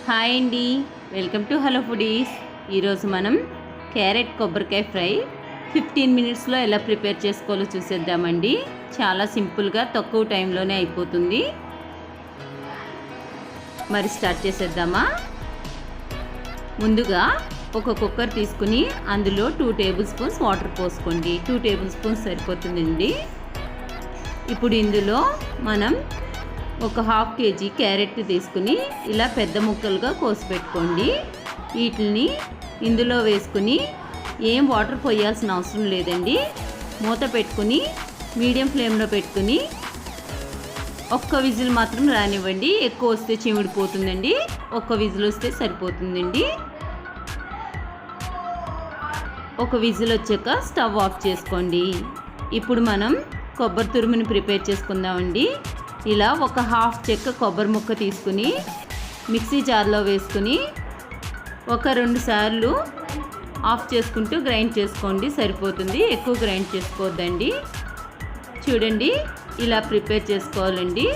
Hi అండి, welcome to hello foodies. ఈరోజు మనం క్యారెట్ కొబ్బరికాయ ఫ్రై 15 మినిట్స్లో ఎలా ప్రిపేర్ చేసుకోవాలో చూసేద్దామండి. చాలా సింపుల్గా తక్కువ టైంలోనే అయిపోతుంది. మరి స్టార్ట్ చేసేద్దామా? ముందుగా ఒక కుక్కర్ తీసుకుని అందులో 2 టేబుల్ స్పూన్స్ వాటర్ పోసుకోండి. 2 టేబుల్ స్పూన్స్ సరిపోతుందండి. ఇప్పుడు ఇందులో మనం ఒక హాఫ్ కేజీ క్యారెట్ తీసుకుని ఇలా పెద్ద ముక్కలుగా కోసి పెట్టుకోండి. వీటిని ఇందులో వేసుకుని ఏం వాటర్ పోయాల్సిన అవసరం లేదండి. మూత పెట్టుకుని మీడియం ఫ్లేమ్లో పెట్టుకుని ఒక్క విజిల్ మాత్రం రానివ్వండి. ఎక్కువ వస్తే చిమిడిపోతుందండి. ఒక్క విజిల్ వస్తే సరిపోతుందండి. ఒక విజిల్ వచ్చాక స్టవ్ ఆఫ్ చేసుకోండి. ఇప్పుడు మనం కొబ్బరి తురుముని ప్రిపేర్ చేసుకుందామండి. ఇలా ఒక హాఫ్ చెక్క కొబ్బరి ముక్క తీసుకుని మిక్సీ జార్లో వేసుకుని ఒక 2 సార్లు ఆఫ్ చేసుకుంటూ గ్రైండ్ చేసుకోండి, సరిపోతుంది. ఎక్కువ గ్రైండ్ చేసుకోవద్దండి. చూడండి, ఇలా ప్రిపేర్ చేసుకోవాలండి.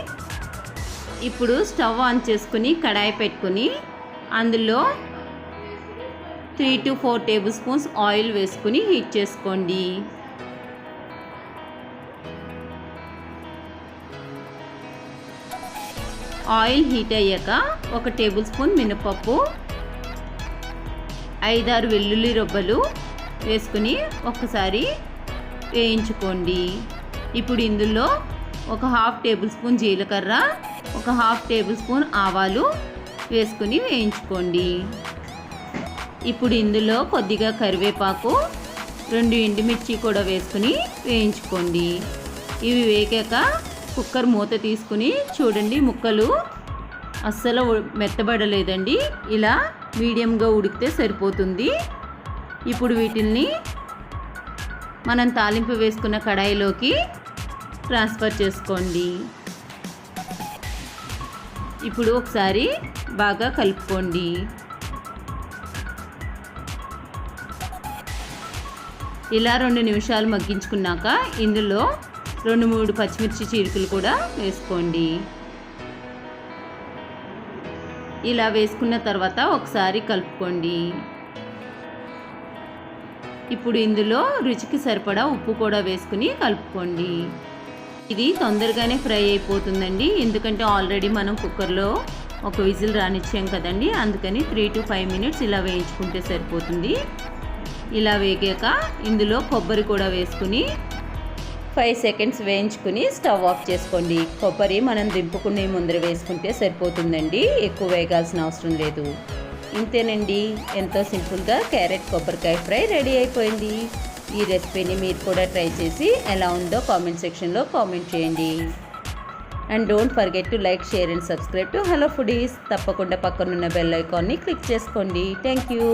ఇప్పుడు స్టవ్ ఆన్ చేసుకుని కడాయి పెట్టుకుని అందులో 3 to 4 టేబుల్ స్పూన్స్ ఆయిల్ వేసుకుని హీట్ చేసుకోండి. ఆయిల్ హీట్ అయ్యాక 1 టేబుల్ స్పూన్ మినపప్పు, 5-6 వెల్లుల్లి రొబ్బలు వేసుకుని ఒకసారి వేయించుకోండి. ఇప్పుడు ఇందులో ఒక హాఫ్ టేబుల్ స్పూన్ జీలకర్ర, ఒక హాఫ్ టేబుల్ స్పూన్ ఆవాలు వేసుకుని వేయించుకోండి. ఇప్పుడు ఇందులో కొద్దిగా కరివేపాకు, 2 ఎండుమిర్చి కూడా వేసుకుని వేయించుకోండి. ఇవి వేగాక కుక్కర్ మూత తీసుకుని చూడండి, ముక్కలు అస్సలు మెత్తబడలేదండి. ఇలా మీడియంగా ఉడికితే సరిపోతుంది. ఇప్పుడు వీటిల్ని మనం తాలింపు వేసుకున్న కడాయిలోకి ట్రాన్స్ఫర్ చేసుకోండి. ఇప్పుడు ఒకసారి బాగా కలుపుకోండి. ఇలా 2 నిమిషాలు మగ్గించుకున్నాక ఇందులో 2-3 పచ్చిమిర్చి చీలికలు కూడా వేసుకోండి. ఇలా వేసుకున్న తర్వాత ఒకసారి కలుపుకోండి. ఇప్పుడు ఇందులో రుచికి సరిపడా ఉప్పు కూడా వేసుకుని కలుపుకోండి. ఇది తొందరగానే ఫ్రై అయిపోతుందండి, ఎందుకంటే ఆల్రెడీ మనం కుక్కర్లో ఒక విజిల్ రానిచ్చాం కదండి. అందుకని 3 to 5 మినిట్స్ ఇలా వేయించుకుంటే సరిపోతుంది. ఇలా వేగాక ఇందులో కొబ్బరి కూడా వేసుకుని 5 సెకండ్స్ వేయించుకుని స్టవ్ ఆఫ్ చేసుకోండి. కొబ్బరి మనం దింపుకునే ముందర వేసుకుంటే సరిపోతుందండి, ఎక్కువ వేగాల్సిన అవసరం లేదు. ఇంతేనండి, ఎంతో సింపుల్గా క్యారెట్ కొబ్బరికాయ ఫ్రై రెడీ అయిపోయింది. ఈ రెసిపీని మీరు కూడా ట్రై చేసి ఎలా ఉందో కామెంట్ సెక్షన్లో కామెంట్ చేయండి. And don't forget to like, share and subscribe to hello foodies. తప్పకుండా పక్కనున్న బెల్ ఐకాన్ని క్లిక్ చేసుకోండి. Thank you.